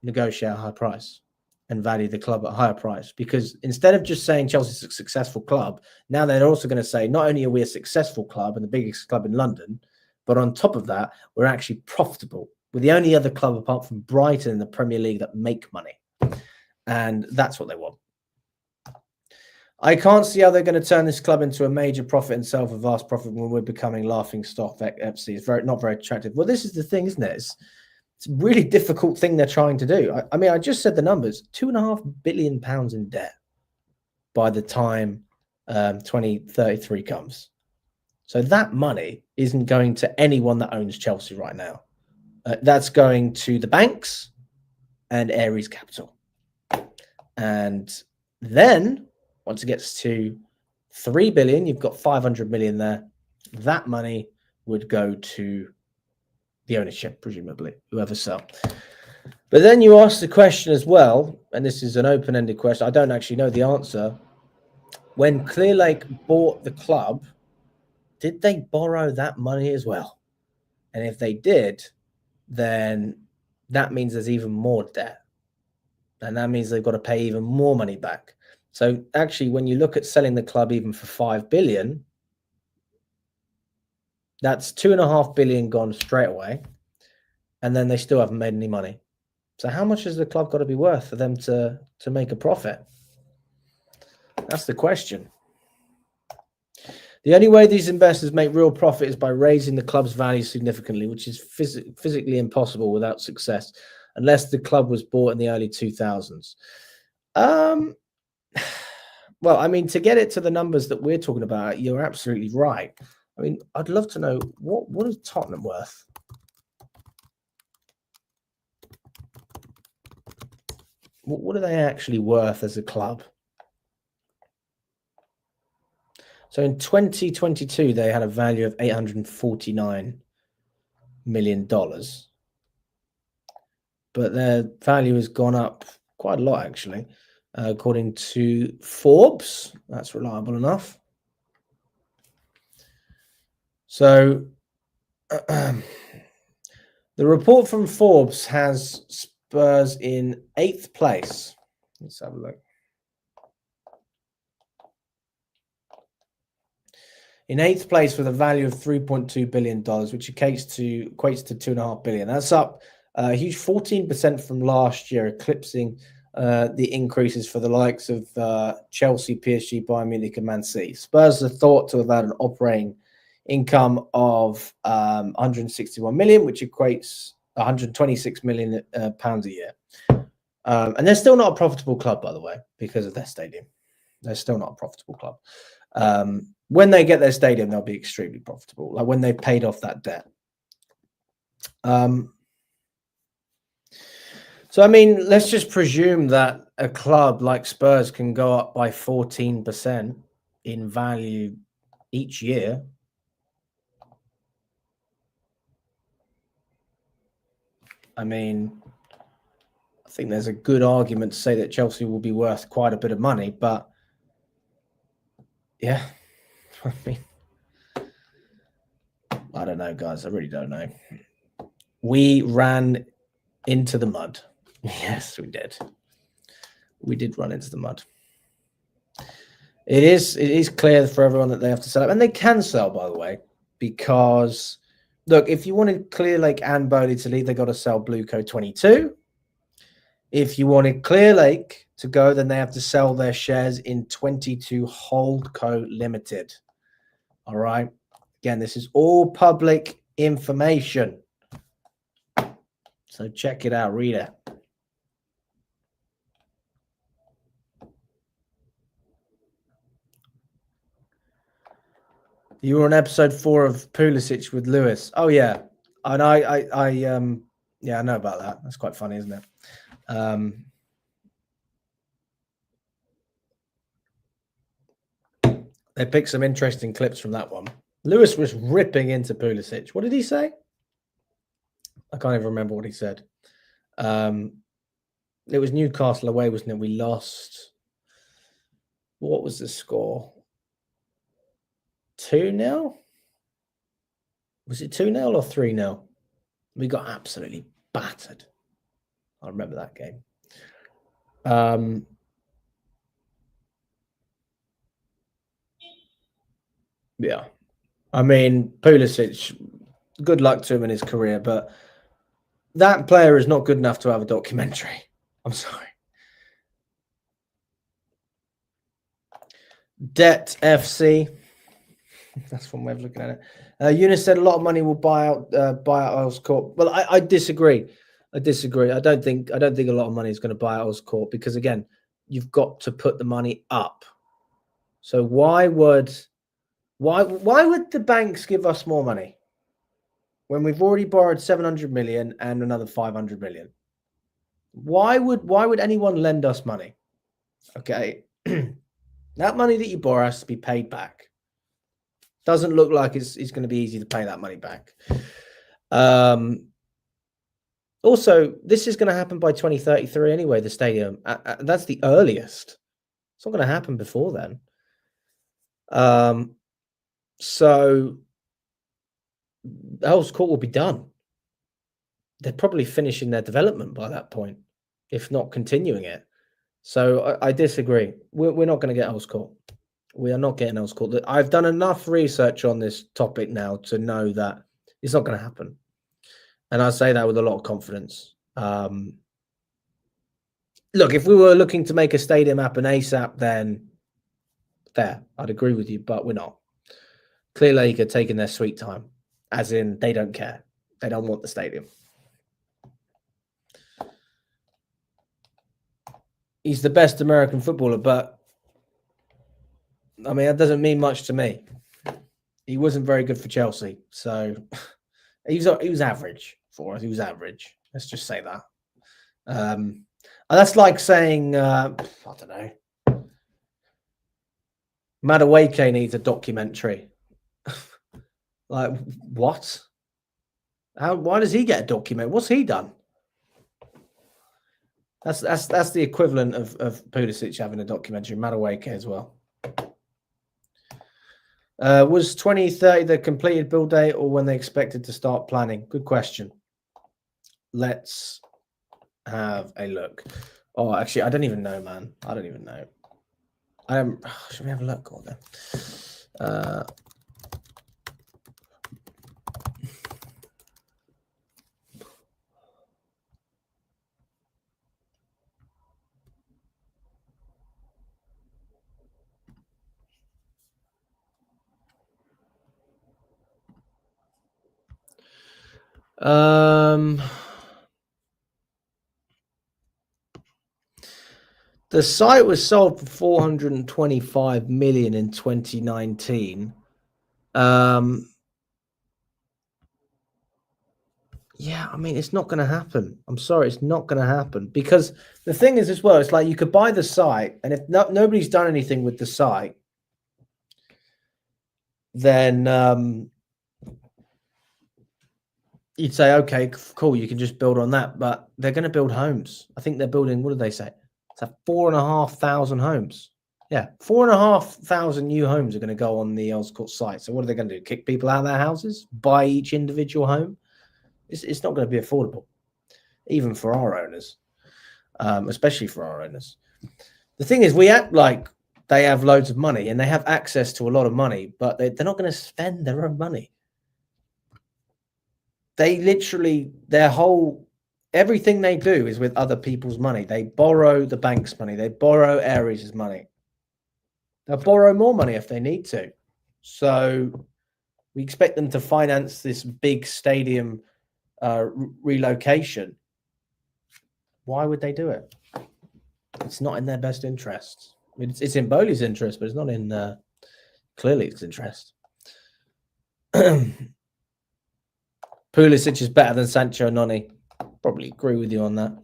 negotiate a high price and value the club at a higher price. Because instead of just saying Chelsea's a successful club, now they're also going to say, not only are we a successful club and the biggest club in London, but on top of that, we're actually profitable. We're the only other club apart from Brighton in the Premier League that make money. And that's what they want. I can't see how they're going to turn this club into a major profit and sell for vast profit when we're becoming laughing stock. FC is not very attractive. Well, this is the thing, isn't it? It's a really difficult thing they're trying to do. I mean, I just said the numbers, £2.5 billion in debt by the time 2033 comes. So that money isn't going to anyone that owns Chelsea right now. That's going to the banks and Ares Capital. And then once it gets to 3 billion, you've got 500 million there. That money would go to the ownership, presumably, whoever sell. But then you ask the question as well, and this is an open-ended question. I don't actually know the answer. When Clear Lake bought the club, did they borrow that money as well? And if they did, then that means there's even more debt. And that means they've got to pay even more money back. So actually, when you look at selling the club even for 5 billion, that's 2.5 billion gone straight away. And then they still haven't made any money. So how much has the club got to be worth for them to make a profit? That's the question. The only way these investors make real profit is by raising the club's value significantly, which is physically impossible without success, unless the club was bought in the early 2000s. Well, I mean, to get it to the numbers that we're talking about, you're absolutely right. I mean, I'd love to know what is Tottenham worth? What are they actually worth as a club? So in 2022, they had a value of $849 million. But their value has gone up quite a lot, actually. According to Forbes, that's reliable enough. So the report from Forbes has Spurs in 8th place. Let's have a look. In 8th place with a value of $3.2 billion, which equates to $2.5 billion. That's up a huge 14% from last year, eclipsing the increases for the likes of Chelsea, PSG, Bayern Munich, and Man City. Spurs are thought to have had an operating income of 161 million, which equates 126 million pounds a year. And they're still not a profitable club, by the way, because of their stadium. They're still not a profitable club. When they get their stadium, they'll be extremely profitable, like when they paid off that debt. So, I mean, let's just presume that a club like Spurs can go up by 14% in value each year. I mean, I think there's a good argument to say that Chelsea will be worth quite a bit of money, but yeah, I mean, I don't know, guys. I really don't know. We ran into the mud. Yes, we did. We did run into the mud. It is clear for everyone that they have to sell up, and they can sell, by the way, because look, if you wanted Clear Lake and Boehly to leave, they got to sell Blueco 22. If you wanted Clear Lake to go, then they have to sell their shares in 22 Holdco Limited. All right. Again, this is all public information. So check it out, read it. You were on episode 4 of Pulisic with Lewis. Oh yeah, and I yeah, I know about that. That's quite funny, isn't it? They picked some interesting clips from that one. Lewis was ripping into Pulisic. What did he say? I can't even remember what he said. It was Newcastle away, wasn't it? We lost. What was the score? 2-0? Was it 2-0 or 3-0? We got absolutely battered. I remember that game. Yeah. I mean, Pulisic, good luck to him in his career, but that player is not good enough to have a documentary. I'm sorry. Debt FC. That's one way of looking at it. Eunice said a lot of money will buy out Earls Court. Well, I disagree. I don't think a lot of money is going to buy out Earls Court because again, you've got to put the money up. So why would the banks give us more money when we've already borrowed 700 million and another 500 million? Why would anyone lend us money? Okay, that money that you borrow has to be paid back. Doesn't look like it's going to be easy to pay that money back. Also, this is going to happen by 2033 anyway, the stadium. That's the earliest. It's not going to happen before then. So Earls Court will be done. They're probably finishing their development by that point, if not continuing it. So I disagree. We're not going to get Earls Court. We are not getting Earls Court. I've done enough research on this topic now to know that it's not going to happen. And I say that with a lot of confidence. Look, if we were looking to make a stadium happen ASAP, then fair, I'd agree with you, but we're not. Clear Lake are taking their sweet time, as in they don't care. They don't want the stadium. He's the best American footballer, but I mean, that doesn't mean much to me. He wasn't very good for Chelsea, so he was average for us. He was average. Let's just say that. That's like saying, I don't know, Madueke needs a documentary. Like, what? Why does he get a documentary? What's he done? That's the equivalent of Pulisic having a documentary. Madueke as well. Was 2030 the completed build date or when they expected to start planning? Good question. Let's have a look. Oh, actually, I don't even know, man. I don't even know. Should we have a look on there? The site was sold for 425 million in 2019. Yeah, I mean, it's not going to happen. I'm sorry, it's not going to happen because the thing is as well, it's like you could buy the site, and if nobody's done anything with the site, then you'd say, okay, cool, you can just build on that. But they're going to build homes. I think they're building, what did they say? It's like 4,500 homes. Yeah, 4,500 new homes are going to go on the Earls Court site. So what are they going to do? Kick people out of their houses? Buy each individual home? It's not going to be affordable, even for our owners, especially for our owners. The thing is, we act like they have loads of money and they have access to a lot of money, but they're not going to spend their own money. They literally, everything they do is with other people's money. They borrow the bank's money. They borrow Ares' money. They'll borrow more money if they need to. So we expect them to finance this big stadium relocation. Why would they do it? It's not in their best interest. I mean, it's in Boehly's interest, but it's not in Clearly's interest. Pulisic is better than Sancho, Noni. Probably agree with you on that.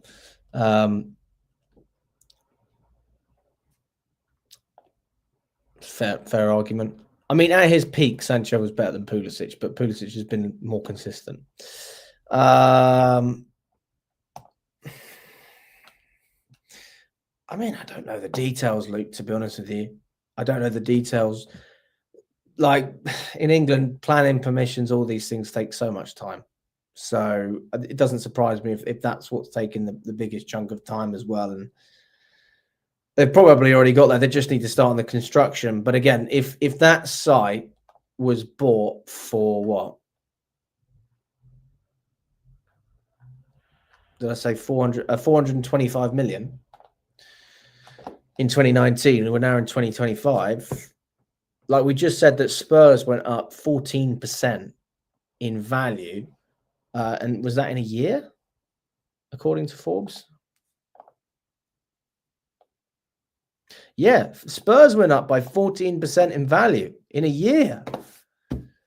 Fair argument. I mean, at his peak, Sancho was better than Pulisic, but Pulisic has been more consistent. I mean, I don't know the details, Luke, to be honest with you. I don't know the details. Like in England, planning permissions, all these things take so much time. So it doesn't surprise me if that's what's taking the biggest chunk of time as well. And they've probably already got that. They just need to start on the construction. But again, if that site was bought for what? Did I say 425 million in 2019, and we're now in 2025? Like we just said that Spurs went up 14% in value. And was that in a year, according to Forbes? Yeah, Spurs went up by 14% in value in a year.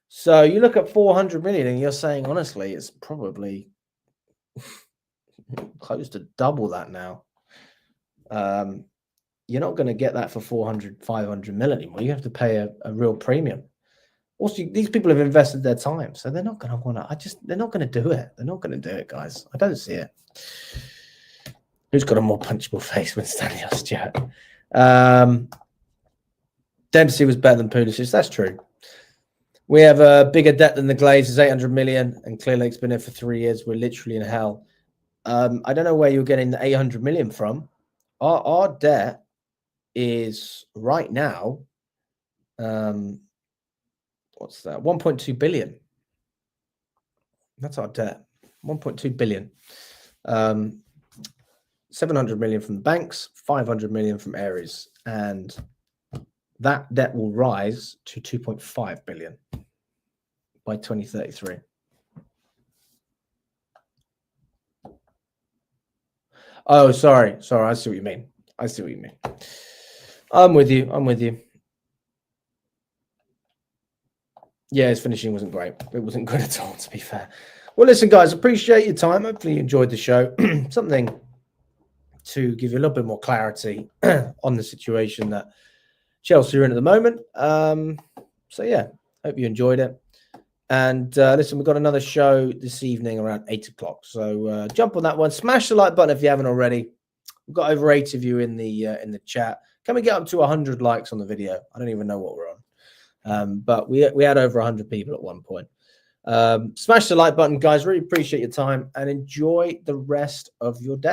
So you look at 400 million and you're saying, honestly, it's probably close to double that now. You're not going to get that for 400, 500 mil anymore. You have to pay a real premium. Also, these people have invested their time, so they're not going to want to. They're not going to do it. They're not going to do it, guys. I don't see it. Who's got a more punchable face than Stanley or Stuart? Dempsey was better than Pulisic. That's true. We have a bigger debt than the Glazers, 800 million, and Clear Lake's been here for 3 years. We're literally in hell. I don't know where you're getting the 800 million from. Our debt is right now, what's that? 1.2 billion. That's our debt. 1.2 billion. 700 million from the banks, 500 million from Ares, and that debt will rise to 2.5 billion by 2033. Oh, sorry. I see what you mean. I'm with you. Yeah, his finishing wasn't great. It wasn't good at all, to be fair. Well, listen, guys, appreciate your time. Hopefully you enjoyed the show. Something to give you a little bit more clarity on the situation that Chelsea are in at the moment. So, yeah, hope you enjoyed it. And listen, we've got another show this evening around 8 o'clock. So jump on that one. Smash the like button if you haven't already. We've got over 8 of you in the chat. Can we get up to 100 likes on the video? I don't even know what we're on. But we had over 100 people at one point. Smash the like button, guys. Really appreciate your time and enjoy the rest of your day.